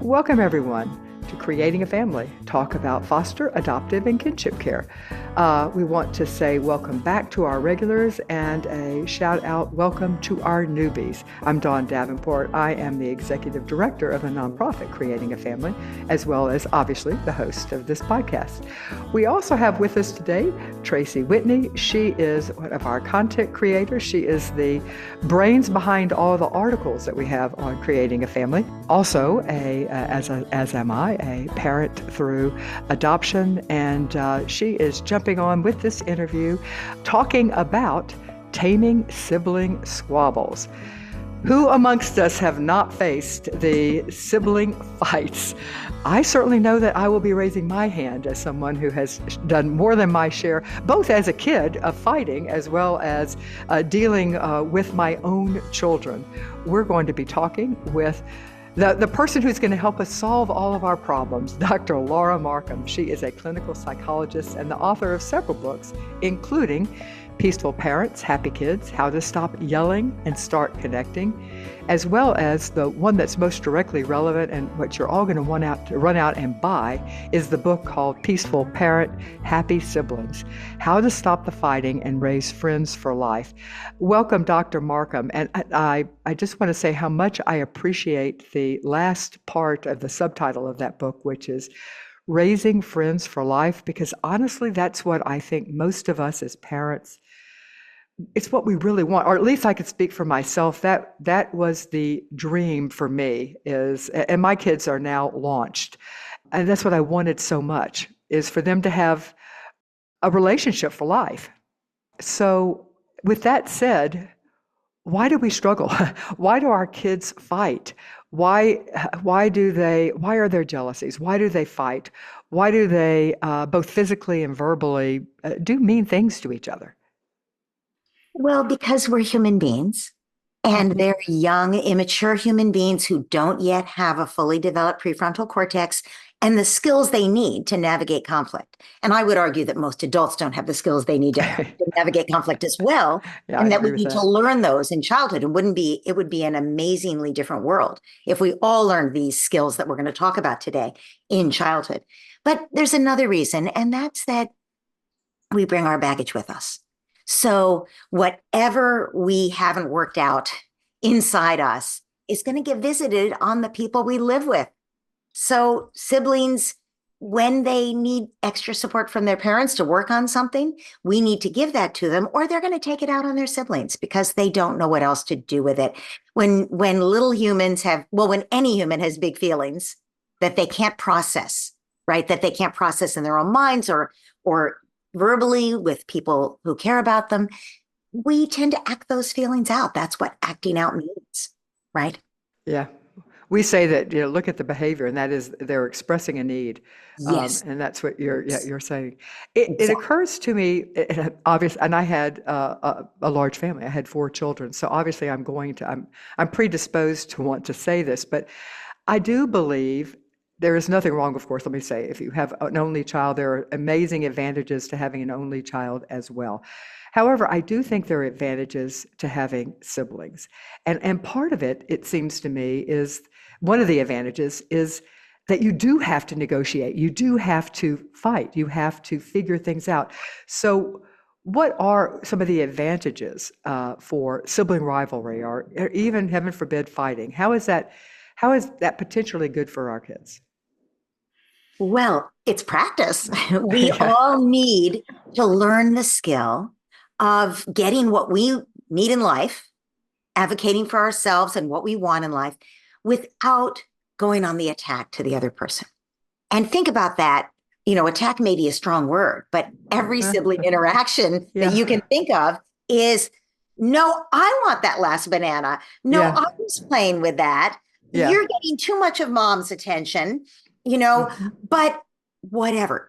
Welcome, everyone, to Creating a Family. Talk about foster, adoptive, and kinship care. We want to say welcome back to our regulars and a shout out welcome to our newbies. I'm Dawn Davenport. I am the executive director of the nonprofit Creating a Family, as well as obviously the host of this podcast. We also have with us today Tracy Whitney. She is one of our content creators. She is the brains behind all the articles that we have on Creating a Family. Also, as am I, a parent through adoption, and she is jumping on with this interview talking about taming sibling squabbles. Who amongst us have not faced the sibling fights? I certainly know that I will be raising my hand as someone who has done more than my share, both as a kid of fighting as well as dealing with my own children. We're going to be talking with the person who's going to help us solve all of our problems, Dr. Laura Markham. She is a clinical psychologist and the author of several books, including Peaceful Parents, Happy Kids, How to Stop Yelling and Start Connecting, as well as the one that's most directly relevant and what you're all going to want to run out and buy is the book called Peaceful Parent, Happy Siblings, How to Stop the Fighting and Raise Friends for Life. Welcome, Dr. Markham. And I just want to say how much I appreciate the last part of the subtitle of that book, which is Raising Friends for Life, because honestly, that's what I think most of us as parents, it's what we really want, or at least I could speak for myself. That was the dream for me and my kids are now launched. And that's what I wanted so much, is for them to have a relationship for life. So with that said, why do we struggle? Why do our kids fight? Why are there jealousies? Why do they fight? Why do they, both physically and verbally, do mean things to each other? Well, because we're human beings and they're young, immature human beings who don't yet have a fully developed prefrontal cortex and the skills they need to navigate conflict. And I would argue that most adults don't have the skills they need to navigate conflict as well. Yeah, and that we need to learn those in childhood. It would be an amazingly different world if we all learned these skills that we're going to talk about today in childhood. But there's another reason, and that's that we bring our baggage with us. So whatever we haven't worked out inside us is going to get visited on the people we live with. So siblings, when they need extra support from their parents to work on something, we need to give that to them, or they're going to take it out on their siblings because they don't know what else to do with it. When any human has big feelings that they can't process, right? That they can't process in their own minds or verbally with people who care about them, we tend to act those feelings out. That's what acting out means, right? Yeah. We say that, look at the behavior, and that is they're expressing a need. Yes. And that's what you're saying. It occurs to me, and I had a large family. I had 4 children. So obviously I'm predisposed to want to say this, but I do believe there is nothing wrong, of course, let me say, if you have an only child, there are amazing advantages to having an only child as well. However, I do think there are advantages to having siblings. And part of it seems to me, is one of the advantages is that you do have to negotiate. You do have to fight. You have to figure things out. So what are some of the advantages for sibling rivalry or even, heaven forbid, fighting? How is that potentially good for our kids? Well, it's practice. We all need to learn the skill of getting what we need in life, advocating for ourselves and what we want in life without going on the attack to the other person. And think about that. Attack may be a strong word, but every sibling interaction that you can think of is, no, I want that last banana. No, I was playing with that. You're getting too much of mom's attention. But whatever,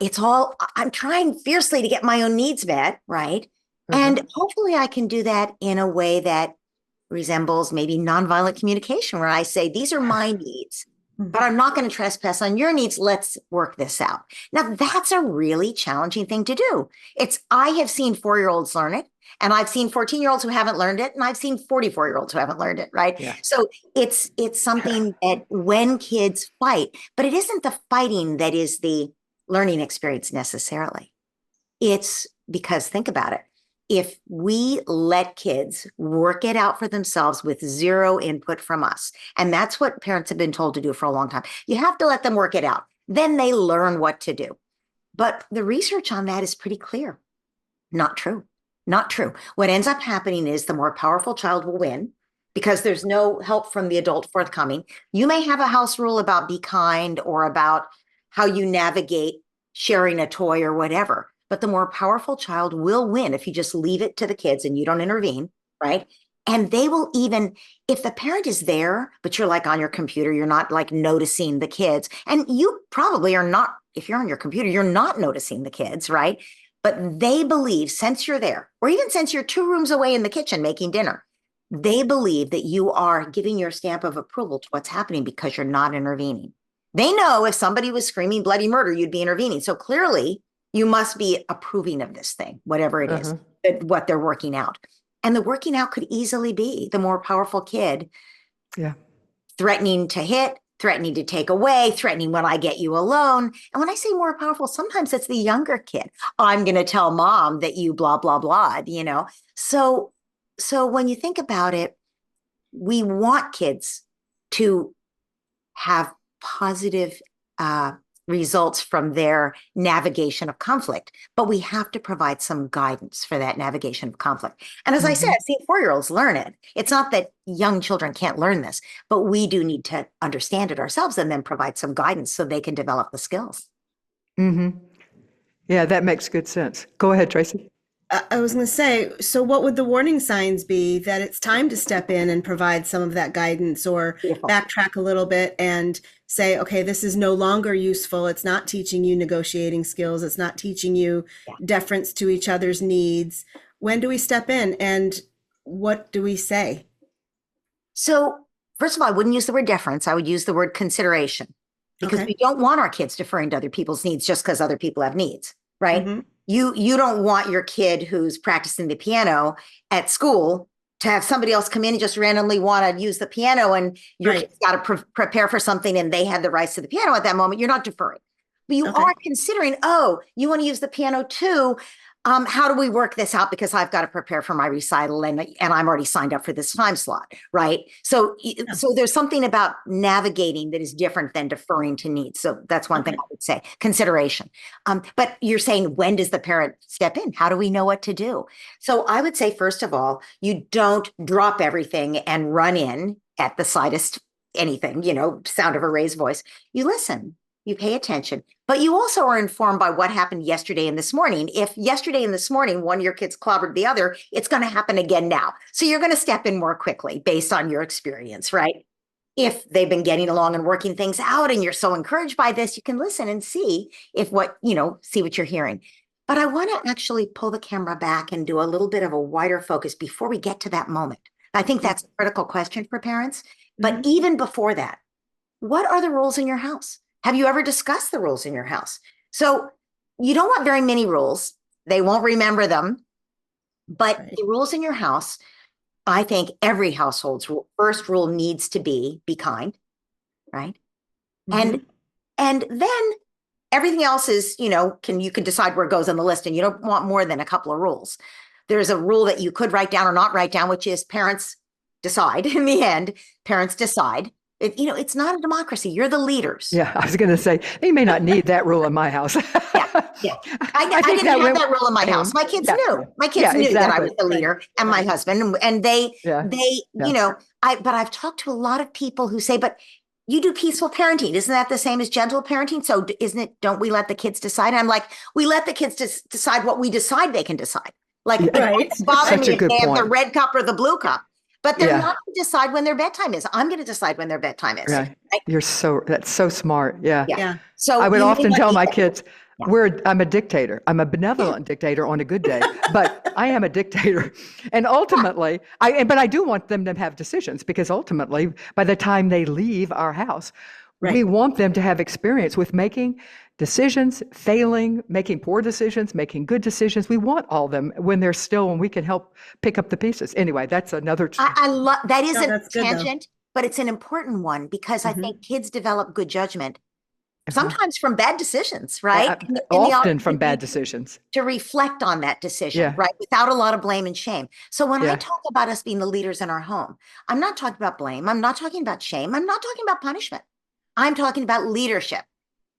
I'm trying fiercely to get my own needs met, right? And hopefully I can do that in a way that resembles maybe nonviolent communication, where I say, these are my needs. but I'm not going to trespass on your needs. Let's work this out. Now, that's a really challenging thing to do. I have seen 4-year-olds learn it, and I've seen 14-year-olds who haven't learned it, and I've seen 44-year-olds who haven't learned it, right? Yeah. So it's something that when kids fight, but it isn't the fighting that is the learning experience necessarily. It's because, think about it. If we let kids work it out for themselves with zero input from us, and that's what parents have been told to do for a long time, you have to let them work it out. Then they learn what to do. But the research on that is pretty clear. Not true. Not true. What ends up happening is the more powerful child will win because there's no help from the adult forthcoming. You may have a house rule about be kind or about how you navigate sharing a toy or whatever. But the more powerful child will win if you just leave it to the kids and you don't intervene, right? And they will even, if the parent is there, but you're like on your computer, you're not like noticing the kids. And you probably are not, if you're on your computer, you're not noticing the kids, right? But they believe, since you're there, or even since you're 2 rooms away in the kitchen making dinner, they believe that you are giving your stamp of approval to what's happening because you're not intervening. They know if somebody was screaming bloody murder, you'd be intervening. So clearly, you must be approving of this thing, whatever it is, what they're working out. And the working out could easily be the more powerful kid threatening to hit, threatening to take away, threatening when I get you alone. And when I say more powerful, sometimes it's the younger kid. I'm going to tell mom that you blah, blah, blah, you know. So when you think about it, we want kids to have positive results from their navigation of conflict, but we have to provide some guidance for that navigation of conflict. And as I said, I've seen 4-year-olds learn it. It's not that young children can't learn this, but we do need to understand it ourselves and then provide some guidance so they can develop the skills. Yeah, that makes good sense. Go ahead, Tracy. I was going to say, so what would the warning signs be that it's time to step in and provide some of that guidance or backtrack a little bit and say, okay, this is no longer useful. It's not teaching you negotiating skills. It's not teaching you deference to each other's needs. When do we step in and what do we say? So first of all, I wouldn't use the word deference. I would use the word consideration because we don't want our kids deferring to other people's needs just because other people have needs, right? You don't want your kid who's practicing the piano at school to have somebody else come in and just randomly want to use the piano and your kid's got to prepare for something and they had the rights to the piano at that moment. You're not deferring. But you are considering, oh, you want to use the piano too. How do we work this out? Because I've got to prepare for my recital and I'm already signed up for this time slot, right? So there's something about navigating that is different than deferring to needs. So that's one thing I would say, consideration. But you're saying, when does the parent step in? How do we know what to do? So I would say, first of all, you don't drop everything and run in at the slightest anything, sound of a raised voice. You listen. You pay attention, but you also are informed by what happened yesterday and this morning. If yesterday and this morning, one of your kids clobbered the other, it's going to happen again now. So you're going to step in more quickly based on your experience, right? If they've been getting along and working things out and you're so encouraged by this, you can listen and see see what you're hearing. But I want to actually pull the camera back and do a little bit of a wider focus before we get to that moment. I think that's a critical question for parents. But even before that, what are the rules in your house? Have you ever discussed the rules in your house? So you don't want very many rules. They won't remember them. But the rules in your house, I think every household's first rule needs to be kind, right? And then everything else is, you can decide where it goes on the list, and you don't want more than a couple of rules. There's a rule that you could write down or not write down, which is parents decide. In the end, parents decide. It's not a democracy. You're the leaders. Yeah, I was going to say, they may not need that rule in my house. I didn't have that rule in my house. My kids knew. My kids knew that I was the leader and my husband. And but I've talked to a lot of people who say, but you do peaceful parenting. Isn't that the same as gentle parenting? So don't we let the kids decide? And I'm like, we let the kids decide what we decide they can decide. Like, it doesn't bother me if they have the red cup or the blue cup. But they're not going to decide when their bedtime is. I'm going to decide when their bedtime is. Right. That's so smart. Yeah. So I would often tell my kids, I'm a dictator. I'm a benevolent dictator on a good day, but I am a dictator. And ultimately, but I do want them to have decisions, because ultimately, by the time they leave our house, We want them to have experience with making decisions, failing, making poor decisions, making good decisions. We want all of them when they're still, and we can help pick up the pieces. Anyway, that's another. I love that. Is No, a that's good, though. tangent, but it's an important one because I think kids develop good judgment Uh-huh. sometimes from bad decisions, right? And the Often from bad opportunity decisions. to reflect on that decision, Yeah. right? Without a lot of blame and shame. So when I Yeah. talk about us being the leaders in our home, I'm not talking about blame. I'm not talking about shame. I'm not talking about punishment. I'm talking about leadership.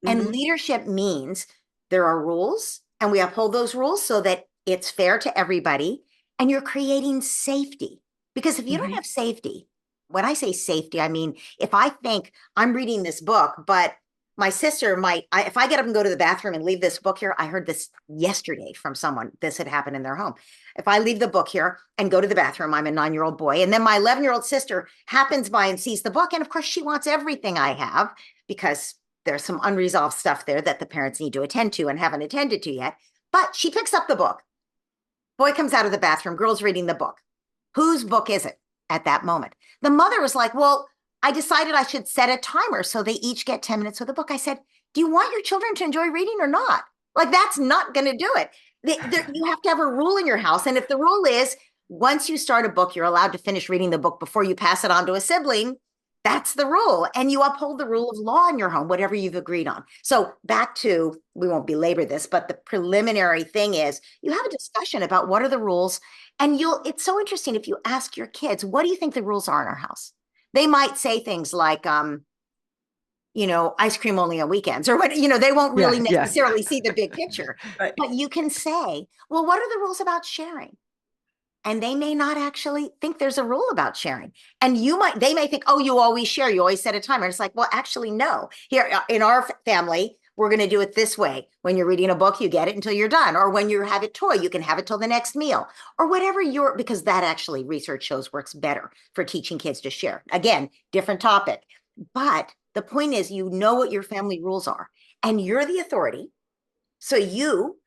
And leadership means there are rules and we uphold those rules so that it's fair to everybody. And you're creating safety. Because if you don't have safety, when I say safety, I mean, if I think I'm reading this book, but my sister might, if I get up and go to the bathroom and leave this book here, I heard this yesterday from someone, this had happened in their home. If I leave the book here and go to the bathroom, I'm a 9-year-old boy, and then my 11-year-old sister happens by and sees the book. And of course, she wants everything I have because there's some unresolved stuff there that the parents need to attend to and haven't attended to yet. But she picks up the book. Boy comes out of the bathroom, girl's reading the book. Whose book is it at that moment? The mother was like, well, I decided I should set a timer so they each get 10 minutes with a book. I said, do you want your children to enjoy reading or not? Like, that's not going to do it. You have to have a rule in your house. And if the rule is once you start a book, you're allowed to finish reading the book before you pass it on to a sibling, that's the rule. And you uphold the rule of law in your home, whatever you've agreed on. So back to, we won't belabor this, but the preliminary thing is you have a discussion about what are the rules. And it's so interesting if you ask your kids, what do you think the rules are in our house? They might say things like, ice cream only on weekends or what, they won't really necessarily see the big picture. Right. But you can say, well, what are the rules about sharing? And they may not actually think there's a rule about sharing. And they may think, oh, you always share. You always set a timer. It's like, well, actually, no. Here in our family, we're going to do it this way. When you're reading a book, you get it until you're done. Or when you have a toy, you can have it till the next meal or whatever because that actually research shows works better for teaching kids to share. Again, different topic. But the point is, you know what your family rules are and you're the authority. So you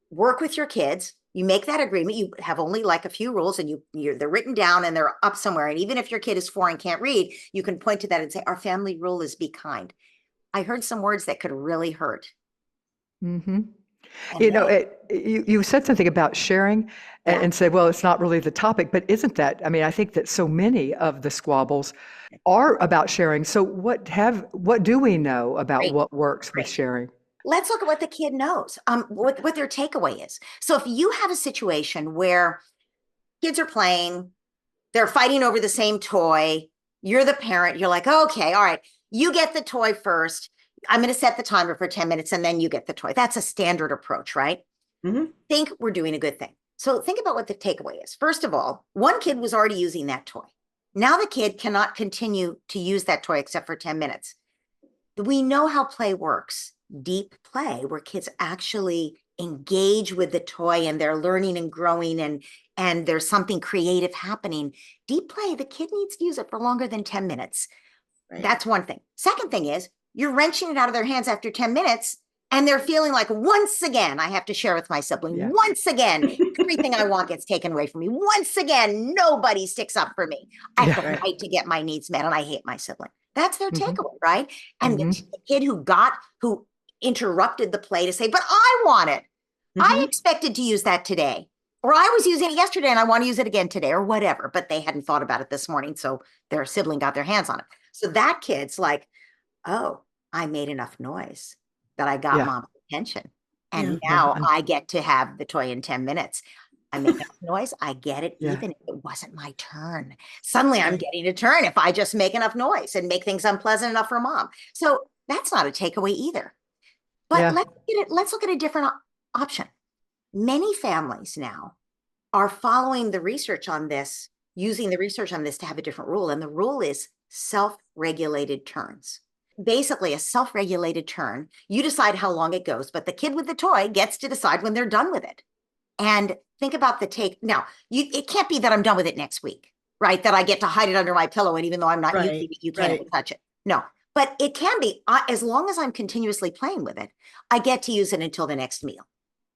work with your kids. You make that agreement. You have only like a few rules and they're written down and they're up somewhere. And even if your kid is 4 and can't read, you can point to that and say, our family rule is be kind. I heard some words that could really hurt. Mm-hmm. You said something about sharing and say, well, it's not really the topic, but isn't that? I mean, I think that so many of the squabbles are about sharing. So what do we know about what works with sharing? Let's look at what the kid knows, what their takeaway is. So if you have a situation where kids are playing, they're fighting over the same toy, you're the parent, you're like, okay, all right, you get the toy first. I'm going to set the timer for 10 minutes and then you get the toy. That's a standard approach, right? Think we're doing a good thing. So think about what the takeaway is. First of all, one kid was already using that toy. Now the kid cannot continue to use that toy except for 10 minutes. We know how play works. Deep play, where kids actually engage with the toy and they're learning and growing and there's something creative happening. Deep play, the kid needs to use it for longer than 10 minutes. Right. That's one thing. Second thing is you're wrenching it out of their hands after 10 minutes and they're feeling like, once again, I have to share with my sibling. Yeah. Once again, everything I want gets taken away from me. Once again, nobody sticks up for me. I have to fight to get my needs met and I hate my sibling. That's their takeaway, right? And the kid who interrupted the play to say, but I want it. I expected to use that today. Or I was using it yesterday and I want to use it again today or whatever, but they hadn't thought about it this morning. So their sibling got their hands on it. So that kid's like, oh, I made enough noise that I got mom's attention. And now I get to have the toy in 10 minutes. I make enough noise. I get it even if it wasn't my turn. Suddenly I'm getting a turn if I just make enough noise and make things unpleasant enough for mom. So that's not a takeaway either. But let's look at a different option. Many families now are following the research on this, using the research on this to have a different rule. And the rule is self-regulated turns. Basically, a self-regulated turn, you decide how long it goes, but the kid with the toy gets to decide when they're done with it. And think about the take. Now, it can't be that I'm done with it next week, right? That I get to hide it under my pillow. And even though I'm not using it, you can't touch it. No. But it can be, as long as I'm continuously playing with it, I get to use it until the next meal.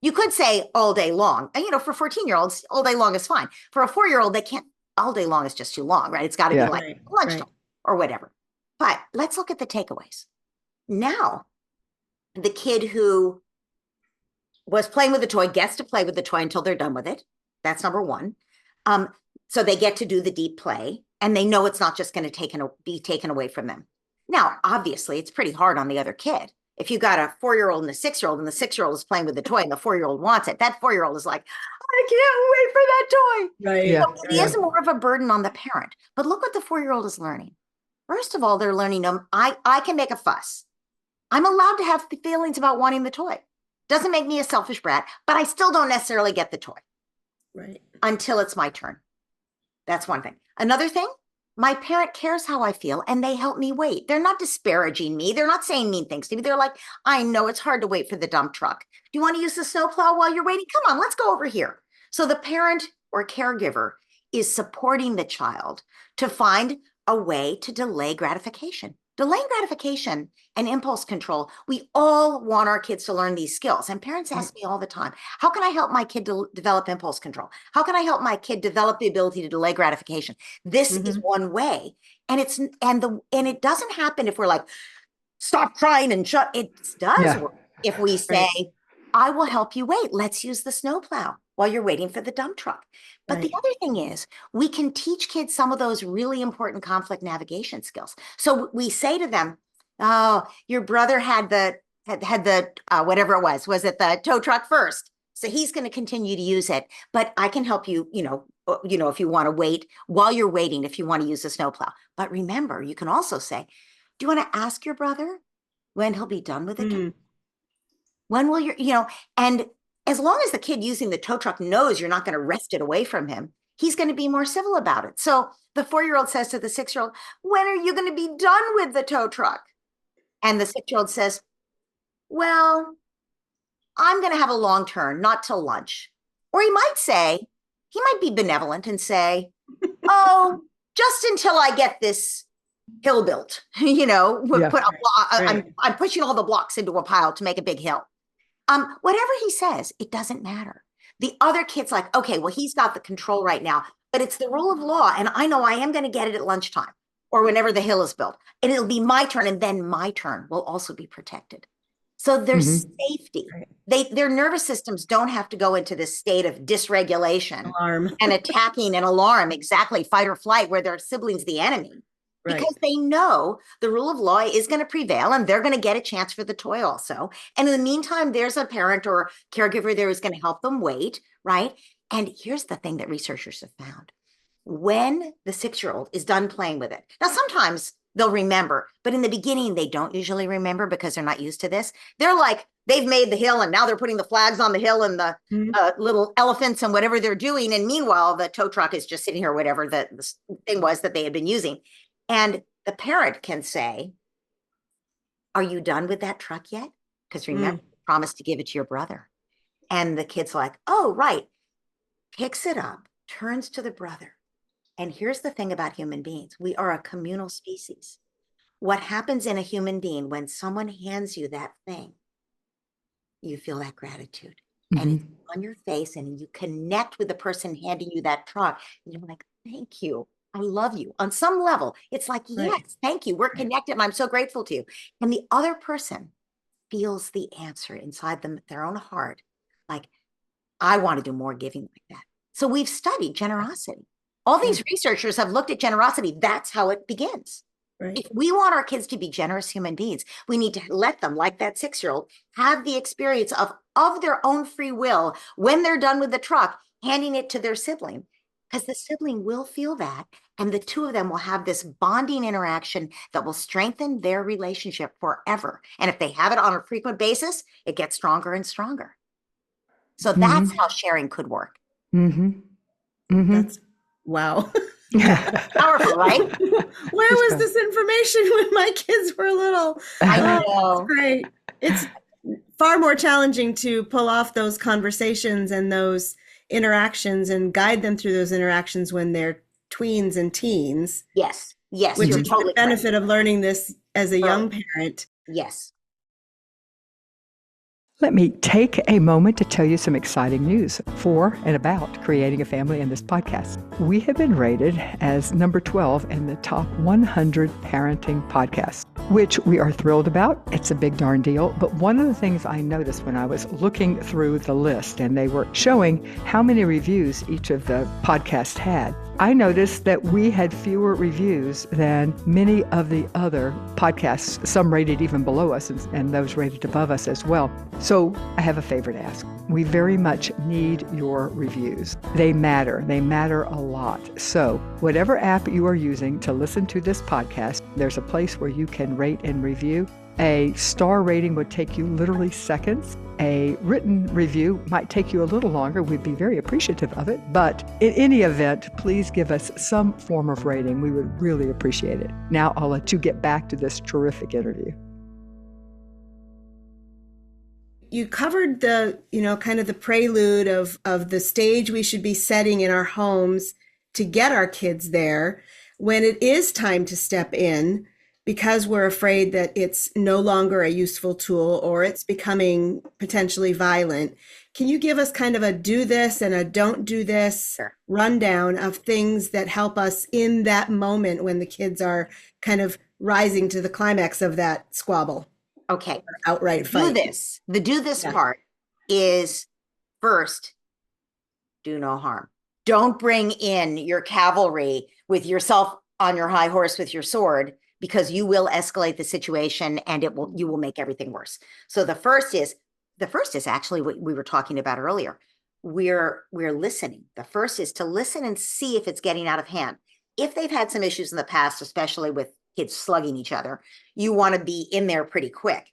You could say all day long. And, for 14-year-olds, all day long is fine. For a 4-year-old, they can't, all day long is just too long, right? It's got to be like lunchtime or whatever. But let's look at the takeaways. Now, the kid who was playing with the toy gets to play with the toy until they're done with it. That's number one. So they get to do the deep play, and they know it's not just going to be taken away from them. Now, obviously, it's pretty hard on the other kid. If you got a 4-year-old and a 6-year-old, and the 6-year-old is playing with the toy and the 4-year-old wants it, that 4-year-old is like, I can't wait for that toy. Right. Yeah. So it is more of a burden on the parent. But look what the 4-year-old is learning. First of all, they're learning I can make a fuss. I'm allowed to have feelings about wanting the toy. Doesn't make me a selfish brat, but I still don't necessarily get the toy. Right. Until it's my turn. That's one thing. Another thing, my parent cares how I feel and they help me wait. They're not disparaging me. They're not saying mean things to me. They're like, I know it's hard to wait for the dump truck. Do you want to use the snowplow while you're waiting? Come on, let's go over here. So the parent or caregiver is supporting the child to find a way to delay gratification. Delaying gratification and impulse control, we all want our kids to learn these skills. And parents ask me all the time, how can I help my kid develop impulse control? How can I help my kid develop the ability to delay gratification? This is one way. And it doesn't happen if we're like, stop crying and shut. It does work if we say, I will help you wait. Let's use the snowplow while you're waiting for the dump truck. But the other thing is, we can teach kids some of those really important conflict navigation skills. So we say to them, oh, your brother had the whatever it was it the tow truck first? So he's going to continue to use it, but I can help you, if you want to wait while you're waiting, if you want to use the snowplow. But remember, you can also say, do you want to ask your brother when he'll be done with it? When will and as long as the kid using the tow truck knows you're not going to wrest it away from him, he's going to be more civil about it. So the 4-year-old says to the 6-year-old, when are you going to be done with the tow truck? And the 6-year-old says, well, I'm going to have a long turn, not till lunch. Or he might be benevolent and say, oh, just until I get this hill built, I'm pushing all the blocks into a pile to make a big hill. Whatever he says, it doesn't matter. The other kid's like, okay, well, he's got the control right now, but it's the rule of law. And I know I am going to get it at lunchtime or whenever the hill is built. And it'll be my turn. And then my turn will also be protected. So there's safety. Their nervous systems don't have to go into this state of dysregulation and attacking an alarm, exactly, fight or flight, where their sibling's the enemy. Because they know the rule of law is going to prevail and they're going to get a chance for the toy also. And in the meantime, there's a parent or caregiver there who's going to help them wait, right? And here's the thing that researchers have found. When the 6-year-old is done playing with it, now sometimes they'll remember, but in the beginning, they don't usually remember because they're not used to this. They're like, they've made the hill and now they're putting the flags on the hill and the little elephants and whatever they're doing. And meanwhile, the tow truck is just sitting here, whatever the thing was that they had been using. And the parent can say, are you done with that truck yet? Because remember, you promised to give it to your brother. And the kid's like, oh, right. Picks it up, turns to the brother. And here's the thing about human beings. We are a communal species. What happens in a human being when someone hands you that thing, you feel that gratitude. And it's on your face and you connect with the person handing you that truck. And you're like, thank you. I love you. On some level, it's like, yes, thank you. We're connected and I'm so grateful to you. And the other person feels the answer inside their own heart. Like, I want to do more giving like that. So we've studied generosity. All these researchers have looked at generosity. That's how it begins. If we want our kids to be generous human beings, we need to let them, like that 6-year-old, have the experience of their own free will when they're done with the truck, handing it to their sibling. Because the sibling will feel that, and the two of them will have this bonding interaction that will strengthen their relationship forever. And if they have it on a frequent basis, it gets stronger and stronger. So that's how sharing could work. That's wow. Powerful, right? Where was this information when my kids were little? I know. That's great. It's far more challenging to pull off those conversations and those interactions and guide them through those interactions when they're tweens and teens. Yes. Which You're is totally the benefit of learning this as a young parent. Yes. Let me take a moment to tell you some exciting news for and about creating a family in this podcast. We have been rated as number 12 in the top 100 parenting podcasts. which we are thrilled about. It's a big darn deal. But one of the things I noticed when I was looking through the list and they were showing how many reviews each of the podcasts had, I noticed that we had fewer reviews than many of the other podcasts, some rated even below us and those rated above us as well. So I have a favor to ask. We very much need your reviews. They matter. They matter a lot. So whatever app you are using to listen to this podcast, there's a place where you can rate and review. A star rating would take you literally seconds. A written review might take you a little longer. We'd be very appreciative of it. But in any event, please give us some form of rating. We would really appreciate it. Now I'll let you get back to this terrific interview. You covered the, kind of the prelude of the stage we should be setting in our homes to get our kids there when it is time to step in, because we're afraid that it's no longer a useful tool or it's becoming potentially violent. Can you give us kind of a do this and a don't do this rundown of things that help us in that moment when the kids are kind of rising to the climax of that squabble? Okay. Outright fight. The do this part is first, do no harm. Don't bring in your cavalry with yourself on your high horse with your sword, because you will escalate the situation and you will make everything worse. So the first is actually what we were talking about earlier. We're listening. The first is to listen and see if it's getting out of hand. If they've had some issues in the past, especially with kids slugging each other, you want to be in there pretty quick.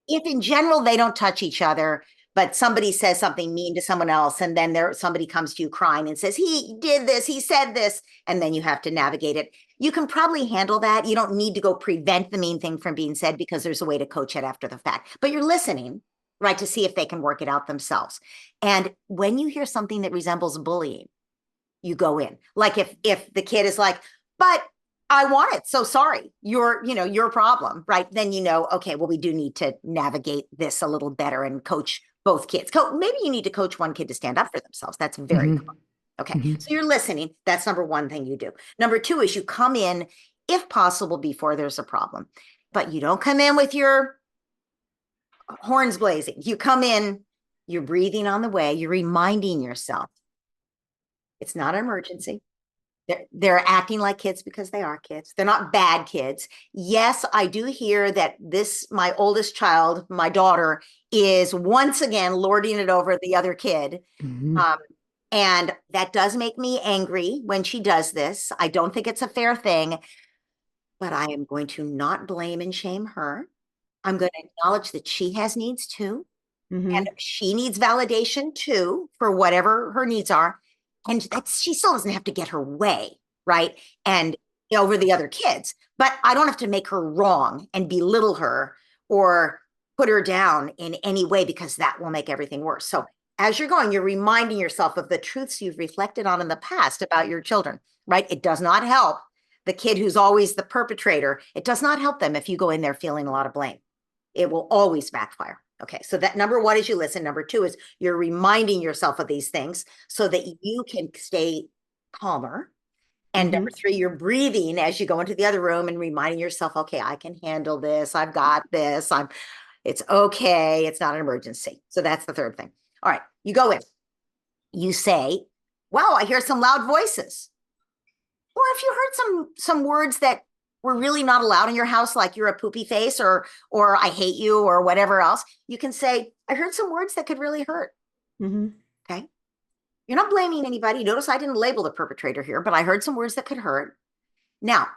If in general they don't touch each other, but somebody says something mean to someone else, and then somebody comes to you crying and says, he did this, he said this, and then you have to navigate it. You can probably handle that. You don't need to go prevent the mean thing from being said, because there's a way to coach it after the fact. But you're listening, right, to see if they can work it out themselves. And when you hear something that resembles bullying, you go in. Like if the kid is like, but I want it, so sorry, your problem, right? Then okay, well, we do need to navigate this a little better and coach both kids. Maybe you need to coach one kid to stand up for themselves. That's very common. Okay, so you're listening. That's number one thing you do. Number two is you come in, if possible, before there's a problem. But you don't come in with your horns blazing. You come in, you're breathing on the way, you're reminding yourself it's not an emergency. They're acting like kids because they are kids. They're not bad kids. Yes, I do hear that my oldest child, my daughter, is once again lording it over the other kid. And that does make me angry when she does this. I don't think it's a fair thing, but I am going to not blame and shame her. I'm going to acknowledge that she has needs too. And she needs validation too for whatever her needs are. And she still doesn't have to get her way, right? And over the other kids. But I don't have to make her wrong and belittle her or put her down in any way, because that will make everything worse. So as you're going, you're reminding yourself of the truths you've reflected on in the past about your children, right? It does not help the kid who's always the perpetrator. It does not help them if you go in there feeling a lot of blame. It will always backfire. Okay, so that number one is you listen. Number two is you're reminding yourself of these things so that you can stay calmer. And number three, you're breathing as you go into the other room and reminding yourself, okay, I can handle this. I've got this. It's okay. It's not an emergency. So that's the third thing. All right, you go in. You say, wow, I hear some loud voices. Or if you heard some words that were really not allowed in your house, like you're a poopy face or I hate you or whatever else, you can say, I heard some words that could really hurt. Okay. You're not blaming anybody. Notice I didn't label the perpetrator here, but I heard some words that could hurt. Now,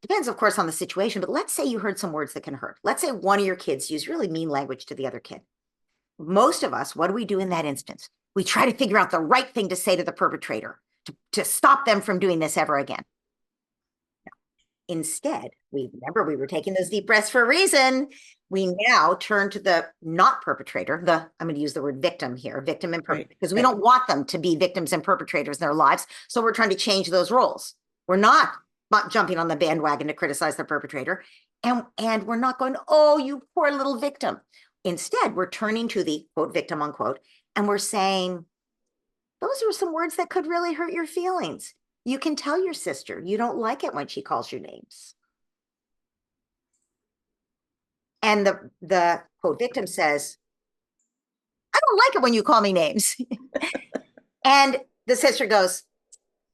depends, of course, on the situation, but let's say you heard some words that can hurt. Let's say one of your kids used really mean language to the other kid. Most of us, what do we do in that instance? We try to figure out the right thing to say to the perpetrator to stop them from doing this ever again. Instead, we were taking those deep breaths for a reason. We now turn to the not perpetrator, I'm going to use the word victim here, victim and perpetrator, because we don't want them to be victims and perpetrators in their lives. So we're trying to change those roles. We're not jumping on the bandwagon to criticize the perpetrator. And we're not going, oh, you poor little victim. Instead, we're turning to the quote victim unquote, and we're saying, those are some words that could really hurt your feelings. You can tell your sister you don't like it when she calls you names. And the quote victim says, I don't like it when you call me names. And the sister goes,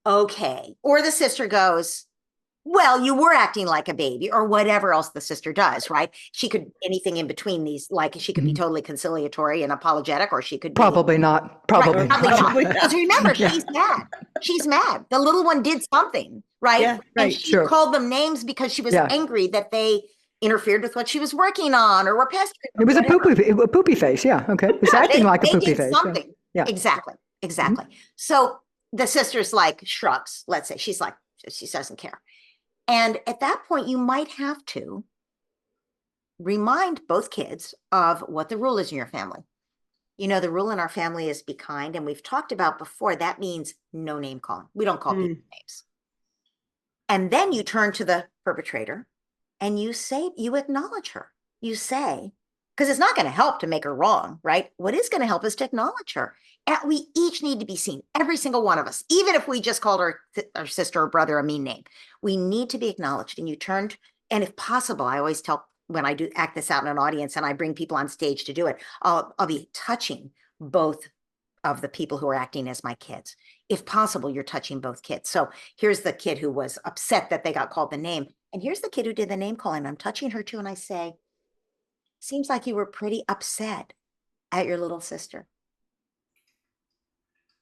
okay. Or the sister goes, well, you were acting like a baby, or whatever else the sister does, right? She could anything in between these, like she could be totally conciliatory and apologetic, or she could probably not. Probably right, probably not. not. Because remember, she's mad. She's mad. The little one did something, right? Yeah, right. And she called them names because she was angry that they interfered with what she was working on or were pestering. It was a poopy face. Yeah. Okay. It was acting like a poopy face. Something. Yeah. Exactly. So the sister's like shrugs, let's say. She's like, she doesn't care. And at that point, you might have to remind both kids of what the rule is in your family. You know, the rule in our family is be kind. And we've talked about before, that means no name calling. We don't call people names. And then you turn to the perpetrator and you say, you acknowledge her. You say, because it's not going to help to make her wrong, right? What is going to help is to acknowledge her. And we each need to be seen, every single one of us, even if we just called our sister or brother a mean name. We need to be acknowledged. And you turned, and if possible, I always tell when I do act this out in an audience and I bring people on stage to do it, I'll be touching both of the people who are acting as my kids. If possible, you're touching both kids. So here's the kid who was upset that they got called the name. And here's the kid who did the name calling. I'm touching her too. And I say, seems like you were pretty upset at your little sister.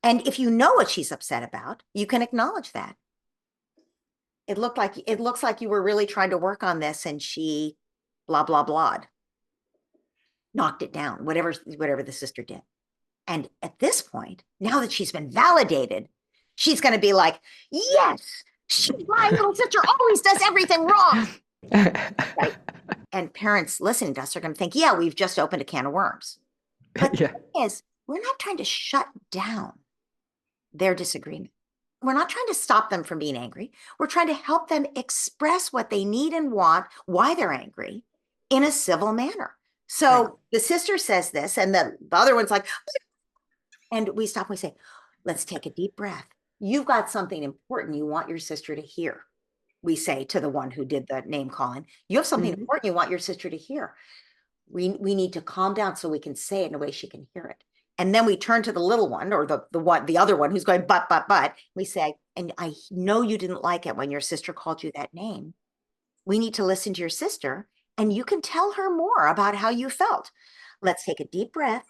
And if you know what she's upset about, you can acknowledge that. It looks like you were really trying to work on this and she blah, blah, blah, knocked it down, whatever the sister did. And at this point, now that she's been validated, she's going to be like, yes, my little sister always does everything wrong. Right? And parents listening to us are going to think, yeah, we've just opened a can of worms. But the thing is, we're not trying to shut down their disagreement. We're not trying to stop them from being angry. We're trying to help them express what they need and want, why they're angry, in a civil manner. So the sister says this, and the other one's like, and we stop and we say, let's take a deep breath. You've got something important you want your sister to hear. We say to the one who did the name calling, you have something important you want your sister to hear. We need to calm down so we can say it in a way she can hear it. And then we turn to the little one or the other one who's going, but, we say, and I know you didn't like it when your sister called you that name. We need to listen to your sister and you can tell her more about how you felt. Let's take a deep breath.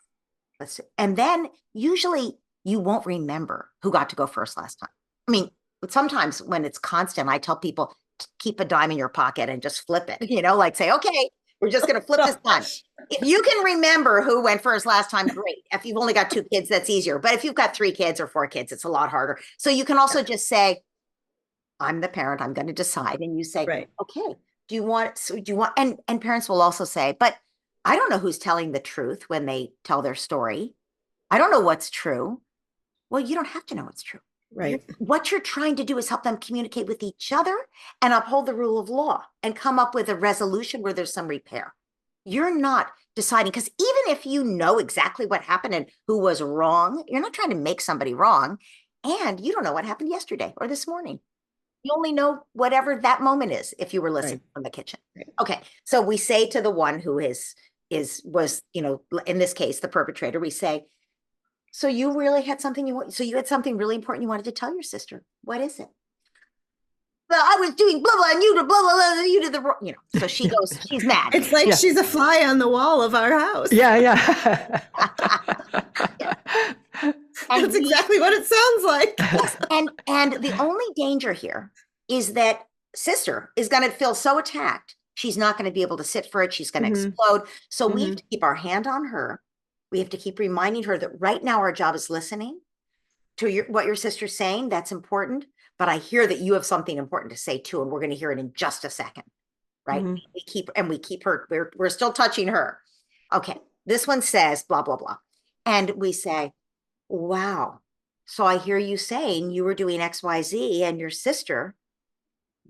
And then usually you won't remember who got to go first last time. I mean, but sometimes when it's constant, I tell people to keep a dime in your pocket and just flip it, like say, okay, we're just going to flip this time. If you can remember who went first last time, great. If you've only got 2 kids, that's easier. But if you've got 3 kids or 4 kids, it's a lot harder. So you can also just say, I'm the parent, I'm going to decide. And you say, okay, do you want, and parents will also say, but I don't know who's telling the truth when they tell their story. I don't know what's true. Well, you don't have to know what's true. Right. What you're trying to do is help them communicate with each other and uphold the rule of law and come up with a resolution where there's some repair. You're not deciding, because even if you know exactly what happened and who was wrong, you're not trying to make somebody wrong. And you don't know what happened yesterday or this morning. You only know whatever that moment is if you were listening from the kitchen. Right. Okay. So we say to the one who was, in this case, the perpetrator, we say, so you really had something you had something really important you wanted to tell your sister. What is it? Well, I was doing blah, blah, and you did blah, blah, blah, you did the, so she goes, she's mad. It's like she's a fly on the wall of our house. Yeah. That's exactly what it sounds like. Yes. And the only danger here is that sister is going to feel so attacked. She's not going to be able to sit for it. She's going to explode. So we have to keep our hand on her. We have to keep reminding her that right now our job is listening to what your sister's saying. That's important. But I hear that you have something important to say too, and we're going to hear it in just a second, right? We keep her, we're still touching her. Okay, this one says blah, blah, blah. And we say, wow, so I hear you saying you were doing X, Y, Z and your sister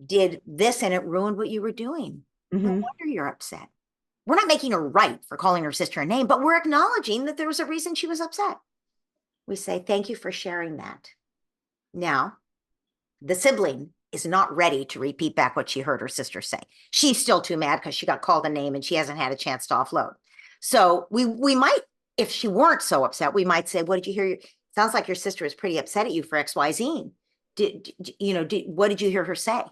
did this and it ruined what you were doing. No wonder you're upset. We're not making her right for calling her sister a name, but we're acknowledging that there was a reason she was upset. We say, thank you for sharing that. Now, the sibling is not ready to repeat back what she heard her sister say. She's still too mad because she got called a name and she hasn't had a chance to offload. So we might, if she weren't so upset, we might say, what did you hear? Sounds like your sister is pretty upset at you for XYZ. What did you hear her say?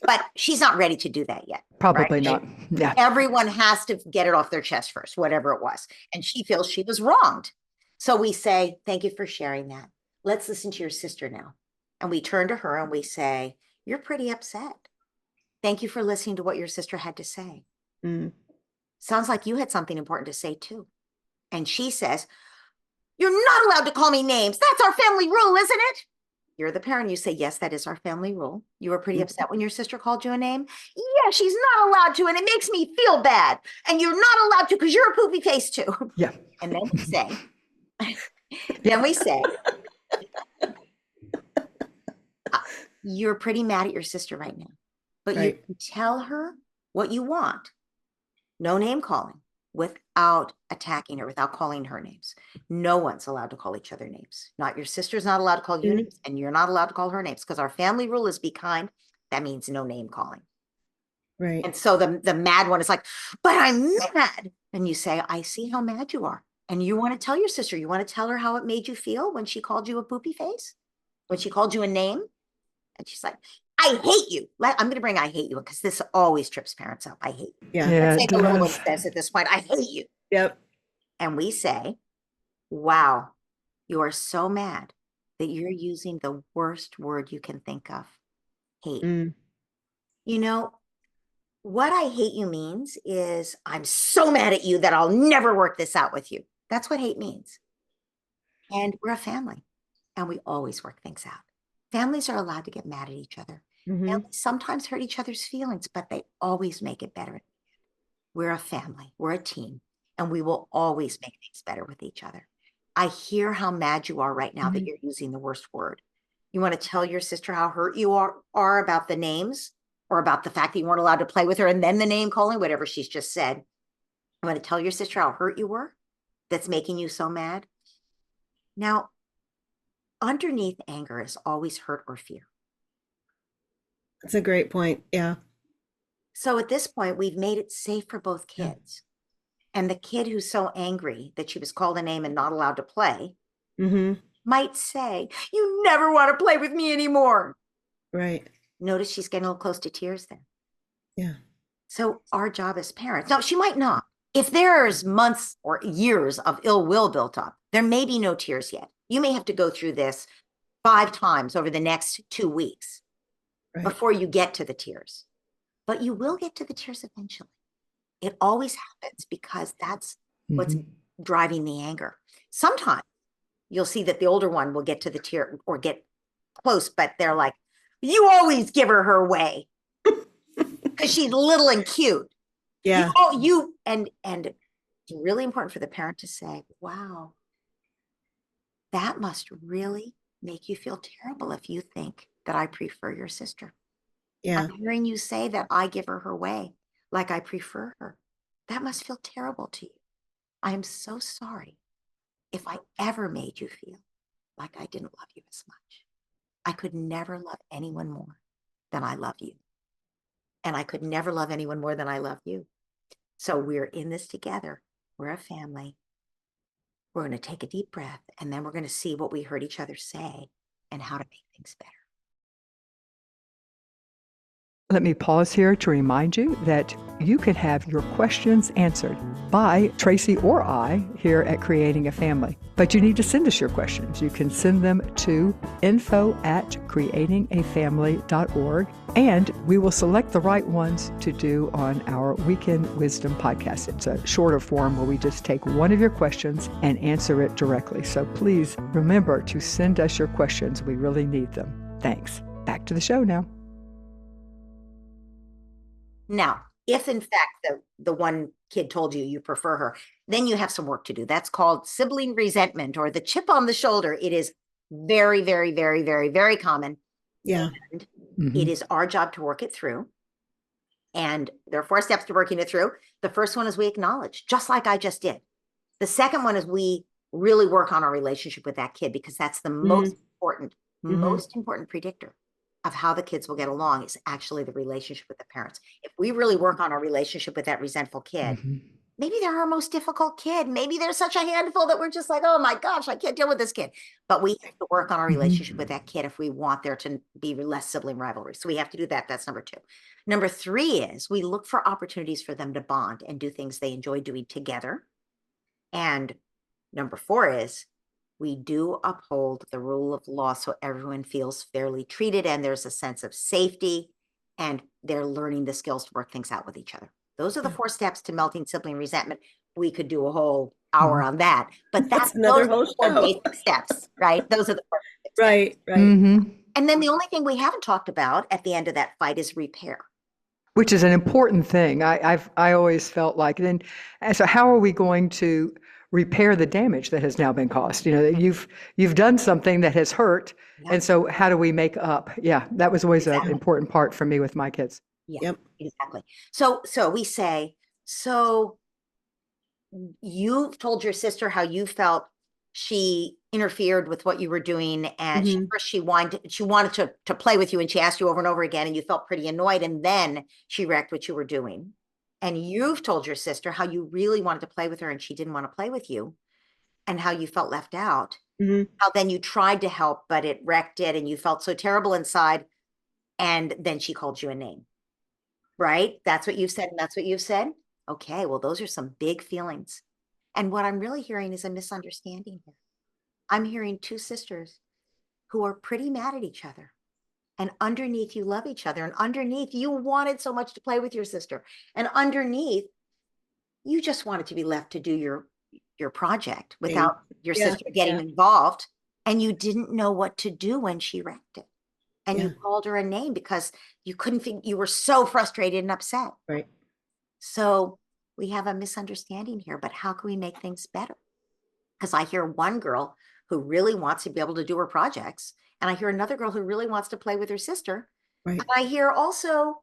But she's not ready to do that yet. Probably right? not. Yeah. Everyone has to get it off their chest first, whatever it was. And she feels she was wronged. So we say, thank you for sharing that. Let's listen to your sister now. And we turn to her and we say, you're pretty upset. Thank you for listening to what your sister had to say. Mm. Sounds like you had something important to say too. And she says, you're not allowed to call me names. That's our family rule, isn't it? You're the parent. You say, yes, that is our family rule. You were pretty upset when your sister called you a name. Yeah, she's not allowed to. And it makes me feel bad. And you're not allowed to because you're a poopy face too. Yeah. And then we say, you're pretty mad at your sister right now, but Right. you can tell her what you want. No name calling without attacking her, without calling her names. No one's allowed to call each other names. Not your sister's not allowed to call you names, and you're not allowed to call her names because our family rule is be kind. That means no name calling. Right. And so the mad one is like, but I'm mad. And you say, I see how mad you are. And you want to tell your sister, you want to tell her how it made you feel when she called you a poopy face, when she called you a name. And she's like, I hate you. I'm going to bring I hate you because this always trips parents up. I hate you. Yeah. Yeah, Let's say it the little one does. says at this point, I hate you. Yep. And we say, wow, you are so mad that you're using the worst word you can think of, hate. Mm. You know, what I hate you means is I'm so mad at you that I'll never work this out with you. That's what hate means. And we're a family and we always work things out. Families are allowed to get mad at each other. Mhm. Families sometimes hurt each other's feelings, but they always make it better. We're a family, we're a team, and we will always make things better with each other. I hear how mad you are right now that you're using the worst word. You want to tell your sister how hurt you are about the names or about the fact that you weren't allowed to play with her and then the name calling, whatever she's just said. You want to tell your sister how hurt you were that's making you so mad. Now, underneath anger is always hurt or fear. That's a great point. Yeah. So at this point, we've made it safe for both kids. And the kid who's so angry that she was called a name and not allowed to play Mm-hmm. might say, you never want to play with me anymore. Right. Notice she's getting a little close to tears then. Yeah. So our job as parents, no, she might not. If there's months or years of ill will built up, there may be no tears yet. You may have to go through this 5 times over the next 2 weeks before you get to the tears. But you will get to the tears eventually. It always happens because that's what's driving the anger. Sometimes you'll see that the older one will get to the tear or get close, but they're like, you always give her way because she's little and cute. Yeah. And it's really important for the parent to say, wow, that must really make you feel terrible if you think that I prefer your sister. Yeah. I'm hearing you say that I give her way like I prefer her. That must feel terrible to you. I am so sorry if I ever made you feel like I didn't love you as much. I could never love anyone more than I love you. And I could never love anyone more than I love you. So we're in this together. We're a family. We're going to take a deep breath, and then we're going to see what we heard each other say and how to make things better. Let me pause here to remind you that you can have your questions answered by Tracy or I here at Creating a Family. But you need to send us your questions. You can send them to info@creatingafamily.org, and we will select the right ones to do on our Weekend Wisdom podcast. It's a shorter form where we just take one of your questions and answer it directly. So please remember to send us your questions. We really need them. Thanks. Back to the show now. Now, if in fact the one kid told you prefer her, then you have some work to do. That's called sibling resentment or the chip on the shoulder. It is very, very, very, very, very common. Yeah. And it is our job to work it through. And there are 4 steps to working it through. The first one is we acknowledge, just like I just did. The second one is we really work on our relationship with that kid because that's the most important predictor. of how the kids will get along is actually the relationship with the parents. If we really work on our relationship with that resentful kid, maybe they're our most difficult kid. Maybe they're such a handful that we're just like, oh my gosh, I can't deal with this kid. But we have to work on our relationship with that kid if we want there to be less sibling rivalry. So we have to do that. That's number 2. Number 3 is we look for opportunities for them to bond and do things they enjoy doing together. And number 4 is we do uphold the rule of law so everyone feels fairly treated and there's a sense of safety and they're learning the skills to work things out with each other. Those are the 4 steps to melting sibling resentment. We could do a whole hour on that, but that's another whole show. Basic steps, right? Those are the 4 steps. Right. And then the only thing we haven't talked about at the end of that fight is repair. Which is an important thing. I always felt like, then, so how are we going to repair the damage that has now been caused? You've done something that has hurt, and so how do we make up? Yeah, that was always an important part for me with my kids. Yeah, exactly. So we say, so you told your sister how you felt she interfered with what you were doing, and she wanted to play with you, and she asked you over and over again, and you felt pretty annoyed, and then she wrecked what you were doing. And you've told your sister how you really wanted to play with her and she didn't want to play with you, and how you felt left out. How then you tried to help, but it wrecked it, and you felt so terrible inside, and then she called you a name. Right? That's what you've said, and that's what you've said. Okay, well, those are some big feelings. And what I'm really hearing is a misunderstanding here. I'm hearing 2 sisters who are pretty mad at each other. And underneath, you love each other. And underneath, you wanted so much to play with your sister. And underneath, you just wanted to be left to do your project without your sister getting involved. And you didn't know what to do when she wrecked it. And you called her a name because you couldn't think, you were so frustrated and upset. Right. So we have a misunderstanding here, but how can we make things better? Because I hear one girl who really wants to be able to do her projects, and I hear another girl who really wants to play with her sister. Right. And I hear also,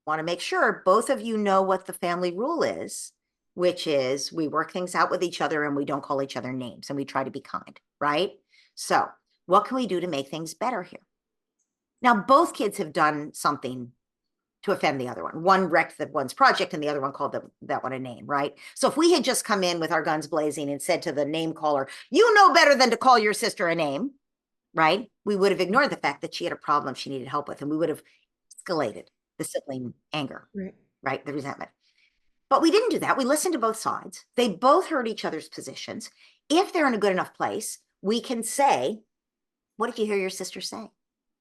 want to make sure both of you know what the family rule is, which is we work things out with each other and we don't call each other names and we try to be kind, right? So what can we do to make things better here? Now, both kids have done something to offend the other one. One wrecked the one's project and the other one called that one a name, right? So if we had just come in with our guns blazing and said to the name caller, you know better than to call your sister a name, right? We would have ignored the fact that she had a problem she needed help with, and we would have escalated the sibling anger, right? The resentment. But we didn't do that. We listened to both sides. They both heard each other's positions. If they're in a good enough place, we can say, what did you hear your sister say?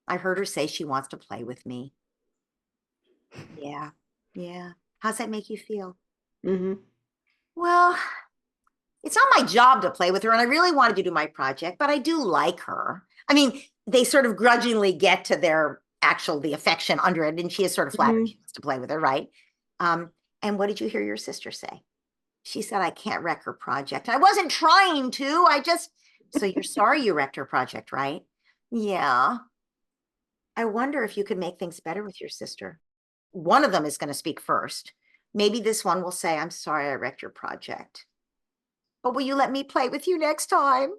I heard her say she wants to play with me. Yeah. How's that make you feel? Well, it's not my job to play with her, and I really wanted to do my project, but I do like her. I mean, they sort of grudgingly get to the affection under it, and she is sort of flattered she wants to play with her, right? And what did you hear your sister say? She said, I can't wreck her project. I wasn't trying to. So you're sorry you wrecked her project, right? Yeah. I wonder if you could make things better with your sister. One of them is going to speak first. Maybe this one will say, I'm sorry I wrecked your project, but will you let me play with you next time?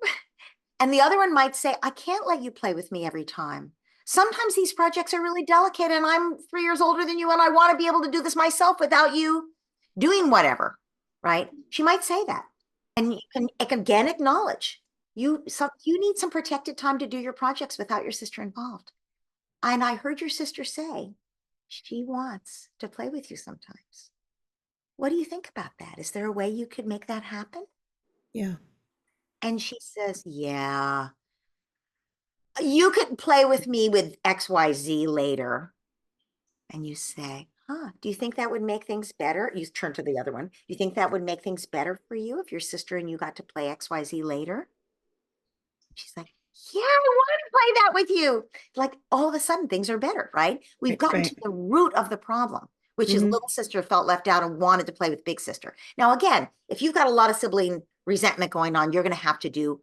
And the other one might say, I can't let you play with me every time. Sometimes these projects are really delicate and I'm 3 years older than you and I want to be able to do this myself without you doing whatever, right? She might say that. And you can again acknowledge you need some protected time to do your projects without your sister involved. And I heard your sister say she wants to play with you sometimes. What do you think about that? Is there a way you could make that happen? Yeah. And she says, yeah, you could play with me with XYZ later. And you say, do you think that would make things better? You turn to the other one. Do you think that would make things better for you if your sister and you got to play XYZ later? She's like, yeah, I want to play that with you. Like all of a sudden things are better, right? We've gotten to the root of the problem, which is little sister felt left out and wanted to play with big sister. Now, again, if you've got a lot of sibling resentment going on, you're going to have to do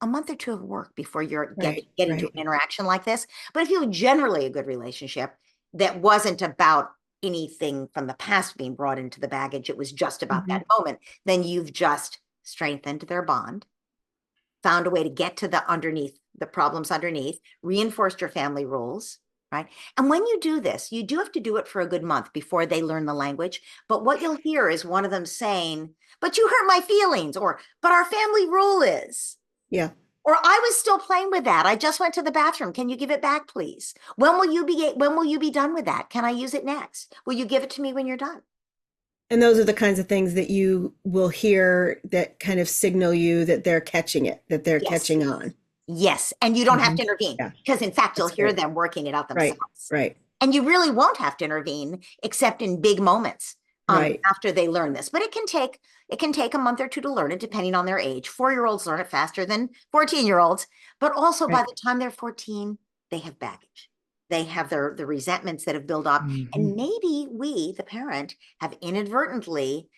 a month or 2 of work before you're getting to an interaction like this. But if you have generally a good relationship that wasn't about anything from the past being brought into the baggage, it was just about that moment, then you've just strengthened their bond, found a way to get to the underneath the problems underneath, reinforced your family rules, right? And when you do this, you do have to do it for a good month before they learn the language. But what you'll hear is one of them saying, but you hurt my feelings, or, but our family rule is. Yeah. Or I was still playing with that. I just went to the bathroom. Can you give it back, please? When will you be done with that? Can I use it next? Will you give it to me when you're done? And those are the kinds of things that you will hear that kind of signal you that they're catching it, that they're catching on. Yes. And you don't have to intervene, because in fact, you'll hear them working it out themselves. Right. And you really won't have to intervene except in big moments after they learn this. But it can take a month or two to learn it, depending on their age. 4-year-olds learn it faster than 14-year-olds. But also by the time they're 14, they have baggage. They have the resentments that have built up. And maybe we, the parent, have inadvertently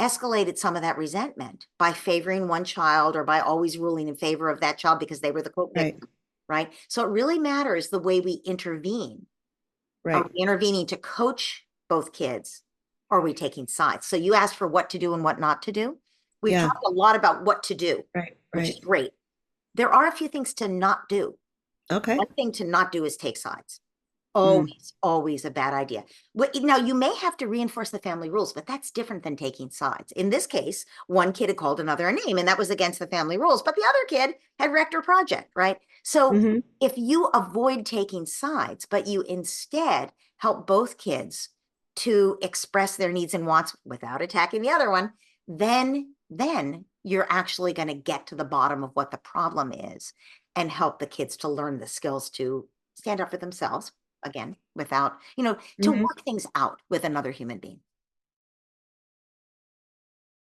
escalated some of that resentment by favoring one child or by always ruling in favor of that child because they were the quote victim, right? So it really matters the way we intervene. Are we intervening to coach both kids, or are we taking sides? So you asked for what to do and what not to do. We've talked a lot about what to do, which is great. There are a few things to not do. Okay. One thing to not do is take sides. Always a bad idea. Now, you may have to reinforce the family rules, but that's different than taking sides. In this case, one kid had called another a name, and that was against the family rules, but the other kid had wrecked her project, right? So if you avoid taking sides, but you instead help both kids to express their needs and wants without attacking the other one, then you're actually going to get to the bottom of what the problem is and help the kids to learn the skills to stand up for themselves, again, without, to work things out with another human being.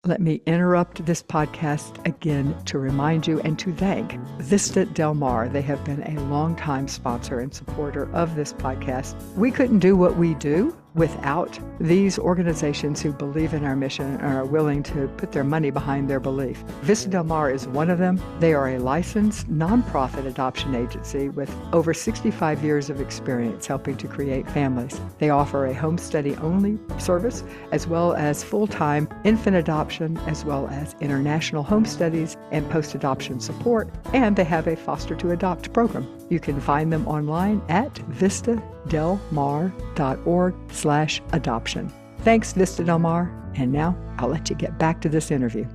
Let me interrupt this podcast again to remind you and to thank Vista Del Mar. They have been a longtime sponsor and supporter of this podcast. We couldn't do what we do without these organizations who believe in our mission and are willing to put their money behind their belief. Vista Del Mar is one of them. They are a licensed nonprofit adoption agency with over 65 years of experience helping to create families. They offer a home study only service, as well as full-time infant adoption, as well as international home studies and post-adoption support, and they have a foster to adopt program. You can find them online at vistadelmar.org/adoption. Thanks, Vista Del Mar. And now I'll let you get back to this interview.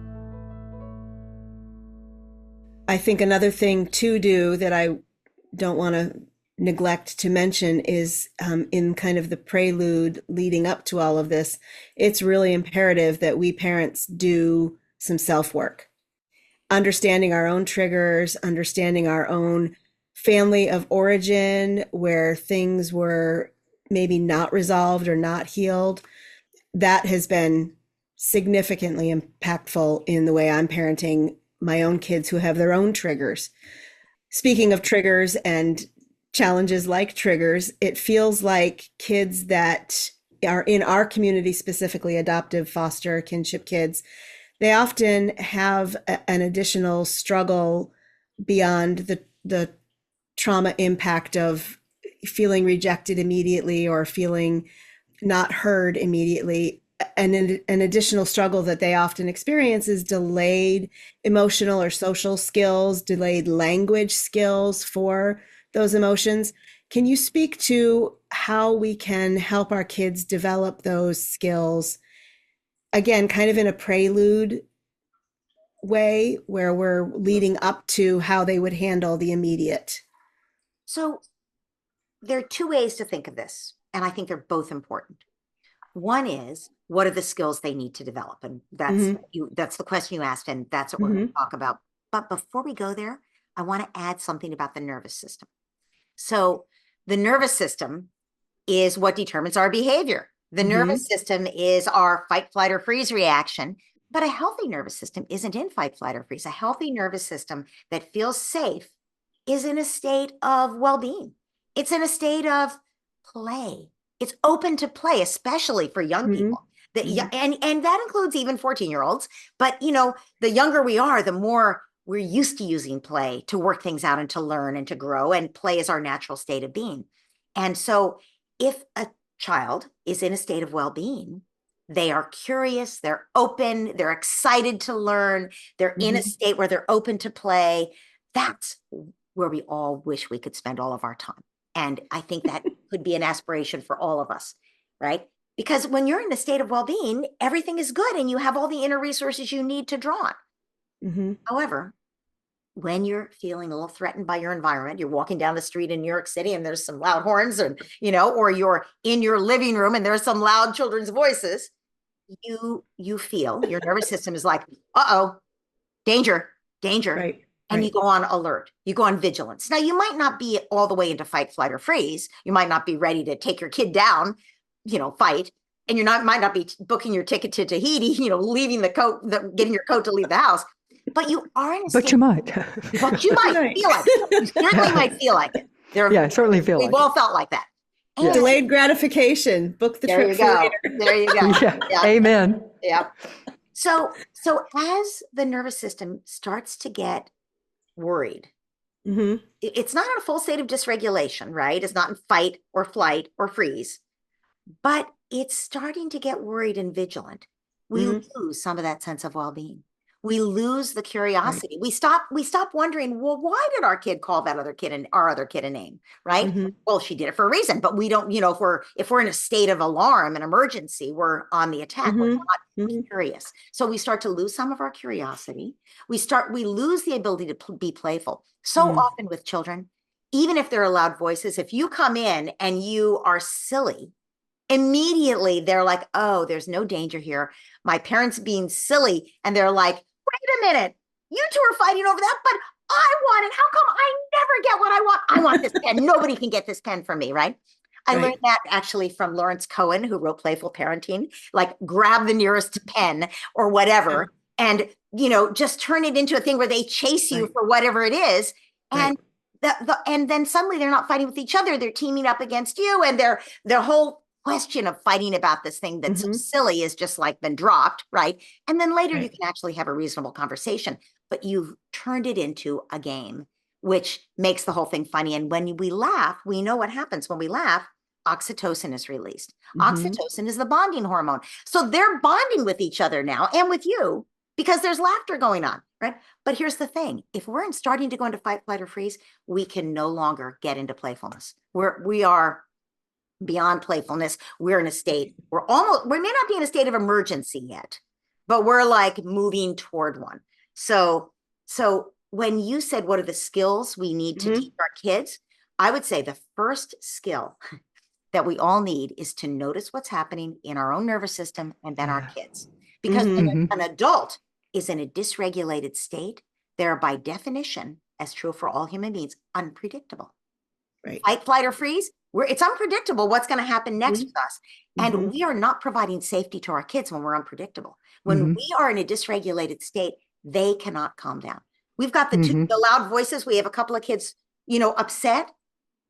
I think another thing to do that I don't want to neglect to mention is in kind of the prelude leading up to all of this, it's really imperative that we parents do some self-work. Understanding our own triggers, understanding our own family of origin where things were maybe not resolved or not healed, that has been significantly impactful in the way I'm parenting my own kids who have their own triggers. Speaking of triggers and challenges like triggers, it feels like kids that are in our community, specifically adoptive, foster, kinship kids, they often have an additional struggle beyond the trauma impact of feeling rejected immediately or feeling not heard immediately. And an additional struggle that they often experience is delayed emotional or social skills, delayed language skills for those emotions. Can you speak to how we can help our kids develop those skills? Again, kind of in a prelude way where we're leading up to how they would handle the immediate. So there are two ways to think of this, and I think they're both important. One is, what are the skills they need to develop? And that's the question you asked, and that's what we're going to talk about. But before we go there, I want to add something about the nervous system. So the nervous system is what determines our behavior. The nervous system is our fight, flight, or freeze reaction. But a healthy nervous system isn't in fight, flight, or freeze. A healthy nervous system that feels safe is in a state of well-being. It's in a state of play. It's open to play, especially for young people. And that includes even 14-year-olds. But, the younger we are, the more we're used to using play to work things out and to learn and to grow. And play is our natural state of being. And so if a child is in a state of well-being, they are curious, they're open, they're excited to learn, they're in a state where they're open to play. That's where we all wish we could spend all of our time. And I think that could be an aspiration for all of us, right? Because when you're in a state of well-being, everything is good and you have all the inner resources you need to draw on. Mm-hmm. However, when you're feeling a little threatened by your environment, you're walking down the street in New York City and there's some loud horns, and or you're in your living room and there's some loud children's voices, you feel your nervous system is like, uh-oh, danger. Right. And you go on alert, you go on vigilance. Now, you might not be all the way into fight, flight, or freeze. You might not be ready to take your kid down, fight. And might not be booking your ticket to Tahiti, leaving getting your coat to leave the house. But you are in a state. But you might. But you might feel like it. You certainly might feel like it. Certainly feel like it. We've all felt like that. And delayed gratification. Book the trip for later. There you go. Yeah. Amen. Yeah. So as the nervous system starts to get worried, mm-hmm. it's not in a full state of dysregulation, right? It's not in fight or flight or freeze, but it's starting to get worried and vigilant. We lose some of that sense of well-being. We lose the curiosity. Right. We stop wondering, well, why did our kid call that other kid our other kid a name, right? Mm-hmm. Well, she did it for a reason, but we don't, if we're in a state of alarm and emergency, we're on the attack. Mm-hmm. We're not curious. So we start to lose some of our curiosity. We lose the ability to be playful. So often with children, even if they're loud voices, if you come in and you are silly, immediately they're like, oh, there's no danger here. My parents being silly. And they're like, wait a minute, you two are fighting over that, but I want it. How come I never get what I want? I want this pen. Nobody can get this pen from me, right? I learned that actually from Lawrence Cohen, who wrote Playful Parenting, like grab the nearest pen or whatever, and, just turn it into a thing where they chase you for whatever it is. And and then suddenly they're not fighting with each other. They're teaming up against you, and their whole question of fighting about this thing that's so silly is just like been dropped, right? And then later you can actually have a reasonable conversation, but you've turned it into a game, which makes the whole thing funny. And when we laugh, we know what happens when we laugh. Oxytocin is released. Oxytocin is the bonding hormone. So they're bonding with each other now and with you because there's laughter going on, right? But here's the thing. If we're starting to go into fight, flight, or freeze, we can no longer get into playfulness. We are beyond playfulness. We're in a state, we may not be in a state of emergency yet, but we're like moving toward one. So when you said, what are the skills we need to teach our kids? I would say the first skill that we all need is to notice what's happening in our own nervous system and then our kids. Because when an adult is in a dysregulated state, they're by definition, as true for all human beings, unpredictable. Right. Fight, flight, or freeze, it's unpredictable what's going to happen next with us. And we are not providing safety to our kids when we're unpredictable. When we are in a dysregulated state, they cannot calm down. We've got the loud voices. We have a couple of kids, upset.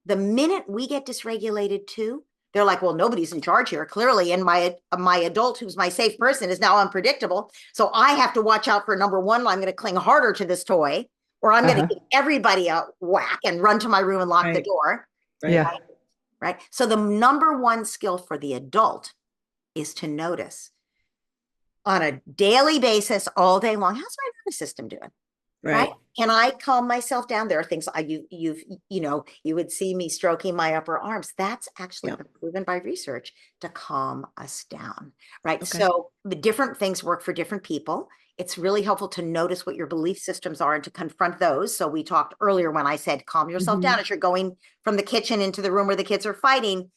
The minute we get dysregulated too, they're like, well, nobody's in charge here, clearly. And my adult, who's my safe person, is now unpredictable. So I have to watch out for number one. I'm going to cling harder to this toy, or I'm going to give everybody a whack and run to my room and lock the door. Right. So the number one skill for the adult is to notice on a daily basis, all day long, how's my nervous system doing? Right. Can I calm myself down? There are things you would see me stroking my upper arms. That's actually been proven by research to calm us down. Right. Okay. So the different things work for different people. It's really helpful to notice what your belief systems are and to confront those. So we talked earlier when I said, calm yourself down as you're going from the kitchen into the room where the kids are fighting.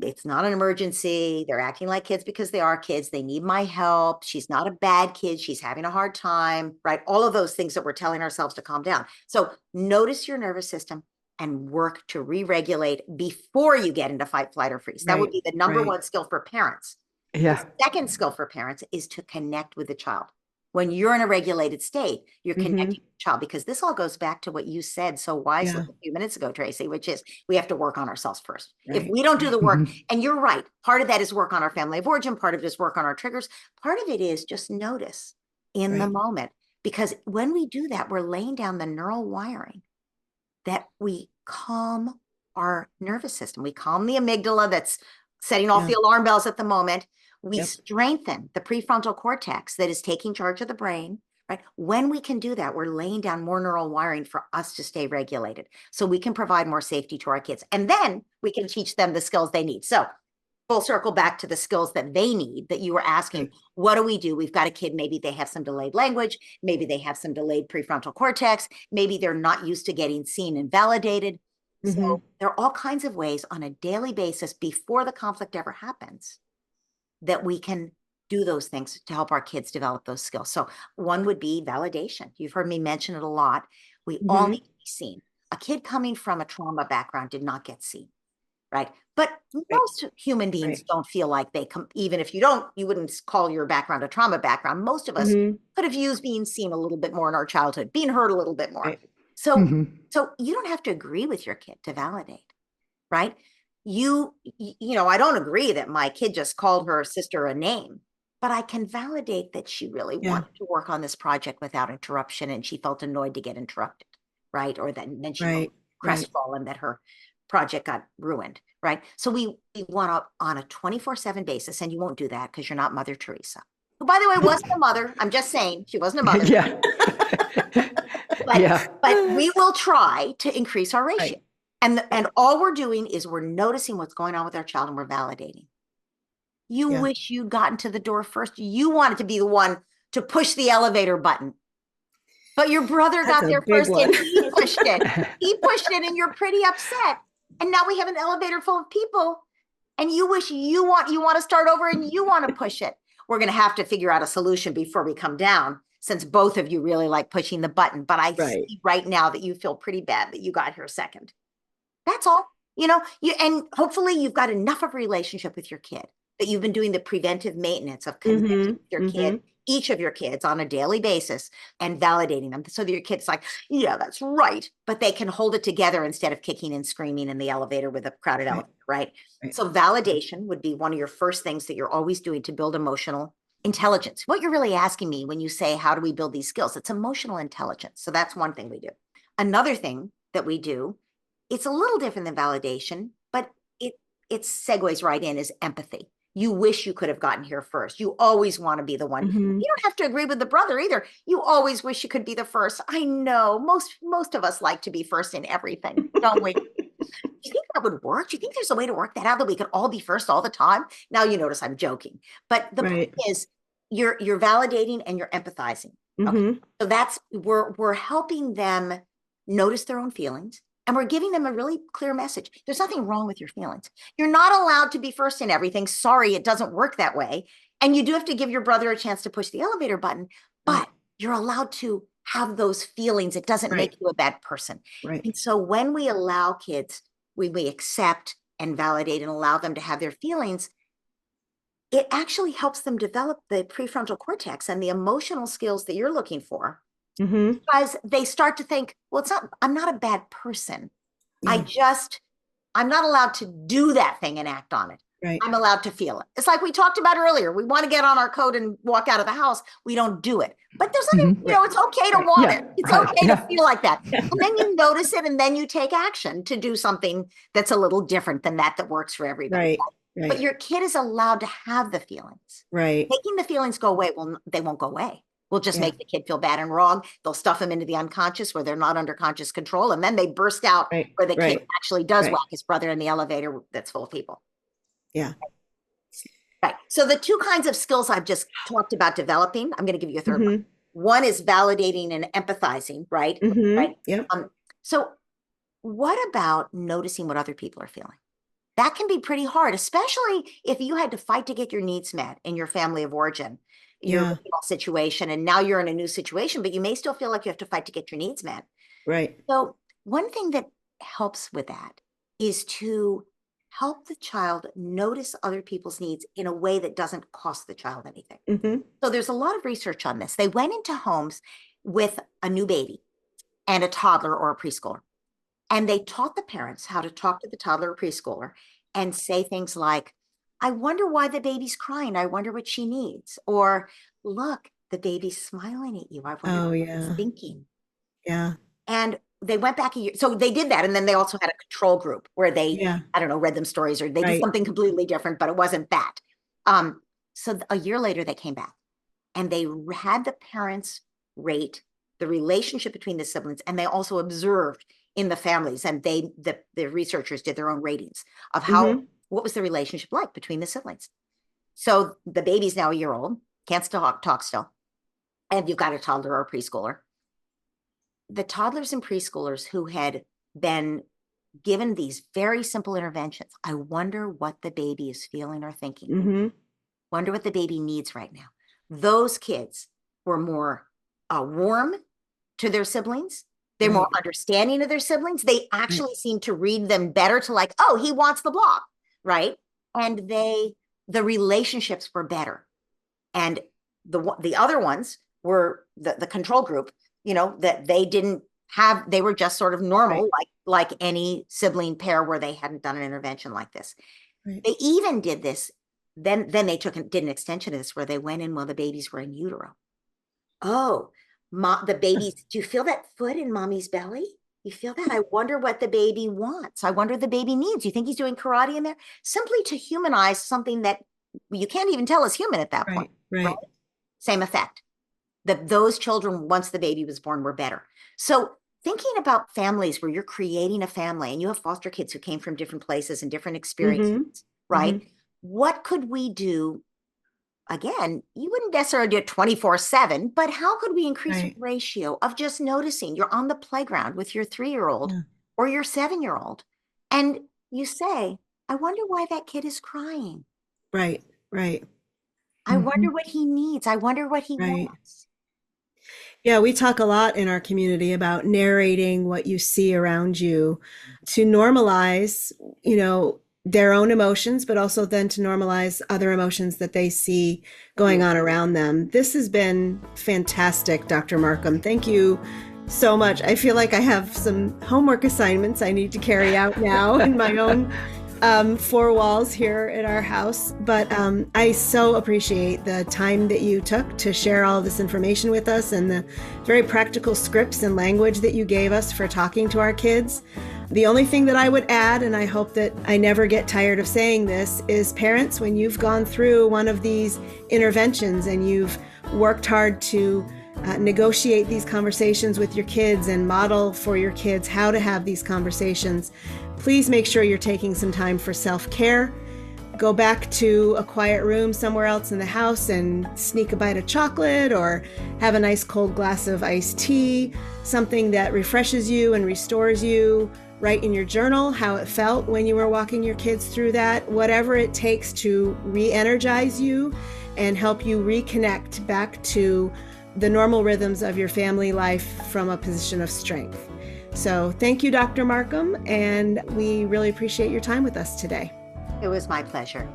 It's not an emergency. They're acting like kids because they are kids. They need my help. She's not a bad kid. She's having a hard time, right? All of those things that we're telling ourselves to calm down. So notice your nervous system and work to re-regulate before you get into fight, flight, or freeze. That would be the number one skill for parents. The second skill for parents is to connect with the child. When you're in a regulated state, you're connecting with the child, because this all goes back to what you said so wisely a few minutes ago, Tracy, which is we have to work on ourselves first. If we don't do the work, and you're right, part of that is work on our family of origin, part of it is work on our triggers, part of it is just notice in the moment. Because when we do that, we're laying down the neural wiring that we calm our nervous system. We calm the amygdala that's setting off the alarm bells at the moment. We strengthen the prefrontal cortex that is taking charge of the brain, right? When we can do that, we're laying down more neural wiring for us to stay regulated so we can provide more safety to our kids. And then we can teach them the skills they need. So full circle back to the skills that they need that you were asking. What do we do? We've got a kid, maybe they have some delayed language, maybe they have some delayed prefrontal cortex, maybe they're not used to getting seen and validated. So there are all kinds of ways on a daily basis before the conflict ever happens that we can do those things to help our kids develop those skills. So one would be validation. You've heard me mention it a lot. We all need to be seen. A kid coming from a trauma background did not get seen, right? But most human beings don't feel like they come, even if you wouldn't call your background a trauma background. Most of us could have used being seen a little bit more in our childhood, being heard a little bit more. So you don't have to agree with your kid to validate, right? You know, I don't agree that my kid just called her sister a name, but I can validate that she really wanted to work on this project without interruption and she felt annoyed to get interrupted, right? Or then she felt crestfallen that her project got ruined, right? So we want to, on a 24/7 basis, and you won't do that because you're not Mother Teresa, who, by the way, wasn't a mother. I'm just saying she wasn't a mother. But we will try to increase our ratio. And all we're doing is we're noticing what's going on with our child and we're validating. You wish you'd gotten to the door first. You wanted to be the one to push the elevator button. But your brother got there first and he pushed it. He pushed it and you're pretty upset. And now we have an elevator full of people and you wish you want to start over and you want to push it. We're going to have to figure out a solution before we come down, since both of you really like pushing the button. But I see right now that you feel pretty bad that you got here second. That's all, you know, and hopefully you've got enough of a relationship with your kid that you've been doing the preventive maintenance of connecting with your kid, each of your kids on a daily basis and validating them so that your kid's like, yeah, that's right. But they can hold it together instead of kicking and screaming in the elevator with a crowded elevator, right? So validation would be one of your first things that you're always doing to build emotional intelligence. What you're really asking me when you say, how do we build these skills? It's emotional intelligence. So that's one thing we do. Another thing that we do, it's a little different than validation, but it segues right in, is empathy. You wish you could have gotten here first. You always want to be the one. You don't have to agree with the brother either. You always wish you could be the first. I know most of us like to be first in everything, don't we? Do you think that would work? Do you think there's a way to work that out that we could all be first all the time? Now you notice I'm joking, but the point is you're validating and you're empathizing. Okay? So that's we're helping them notice their own feelings. And we're giving them a really clear message. There's nothing wrong with your feelings. You're not allowed to be first in everything. Sorry, it doesn't work that way. And you do have to give your brother a chance to push the elevator button, but you're allowed to have those feelings. It doesn't make you a bad person. And so when we allow kids, we accept and validate and allow them to have their feelings, it actually helps them develop the prefrontal cortex and the emotional skills that you're looking for. Because they start to think, well, I'm not a bad person. I'm not allowed to do that thing and act on it. I'm allowed to feel it. It's like we talked about earlier. We want to get on our coat and walk out of the house. We don't do it. But there's nothing, you know, it's okay to want it. It's okay to feel like that. And then you notice it and then you take action to do something that's a little different than that works for everybody. But your kid is allowed to have the feelings. Making the feelings go away, well, they won't go away. We'll just make the kid feel bad and wrong. They'll stuff them into the unconscious where they're not under conscious control. And then they burst out where the kid actually does whack his brother in the elevator that's full of people. So the two kinds of skills I've just talked about developing, I'm going to give you a third one. One is validating and empathizing, right? So what about noticing what other people are feeling? That can be pretty hard, especially if you had to fight to get your needs met in your family of origin. Your situation, and now you're in a new situation, but you may still feel like you have to fight to get your needs met. So one thing that helps with that is to help the child notice other people's needs in a way that doesn't cost the child anything. So there's a lot of research on this. They went into homes with a new baby and a toddler or a preschooler, and they taught the parents how to talk to the toddler or preschooler and say things like, I wonder why the baby's crying. I wonder what she needs. Or look, the baby's smiling at you. I wonder what he's thinking. And they went back a year. So they did that. And then they also had a control group where they, I don't know, read them stories or they did something completely different, but it wasn't that. So a year later, they came back and they had the parents rate the relationship between the siblings, and they also observed in the families, and the researchers did their own ratings of what was the relationship like between the siblings. So the baby's now a year old, can't talk still, and you've got a toddler or a preschooler. The toddlers and preschoolers who had been given these very simple interventions, I wonder what the baby is feeling or thinking. Wonder what the baby needs right now. Those kids were more warm to their siblings. They're more understanding of their siblings. They actually seem to read them better, to like, oh, he wants the block, right? And the relationships were better. And the other ones were the control group, that they were just sort of normal, like any sibling pair where they hadn't done an intervention like this. They even did this. Then they did an extension of this where they went in while the babies were in utero. Oh, the babies, do you feel that foot in mommy's belly? You feel that? I wonder what the baby wants. I wonder what the baby needs. You think he's doing karate in there? Simply to humanize something that you can't even tell is human at that point. Right? Same effect. Those children, once the baby was born, were better. So thinking about families where you're creating a family and you have foster kids who came from different places and different experiences, right? What could we do? Again, you wouldn't necessarily do it 24/7, but how could we increase the ratio of just noticing you're on the playground with your 3-year-old or your 7-year-old, and you say, I wonder why that kid is crying. Right. I wonder what he needs. I wonder what he wants. Yeah, we talk a lot in our community about narrating what you see around you to normalize, their own emotions, but also then to normalize other emotions that they see going on around them. This has been fantastic, Dr. Markham. Thank you so much. I feel like I have some homework assignments I need to carry out now in my own 4 walls here at our house. But I so appreciate the time that you took to share all of this information with us and the very practical scripts and language that you gave us for talking to our kids. The only thing that I would add, and I hope that I never get tired of saying this, is parents, when you've gone through one of these interventions and you've worked hard to negotiate these conversations with your kids and model for your kids how to have these conversations, please make sure you're taking some time for self-care. Go back to a quiet room somewhere else in the house and sneak a bite of chocolate or have a nice cold glass of iced tea, something that refreshes you and restores you. Write in your journal how it felt when you were walking your kids through that, whatever it takes to re-energize you and help you reconnect back to the normal rhythms of your family life from a position of strength. So thank you, Dr. Markham, and we really appreciate your time with us today. It was my pleasure.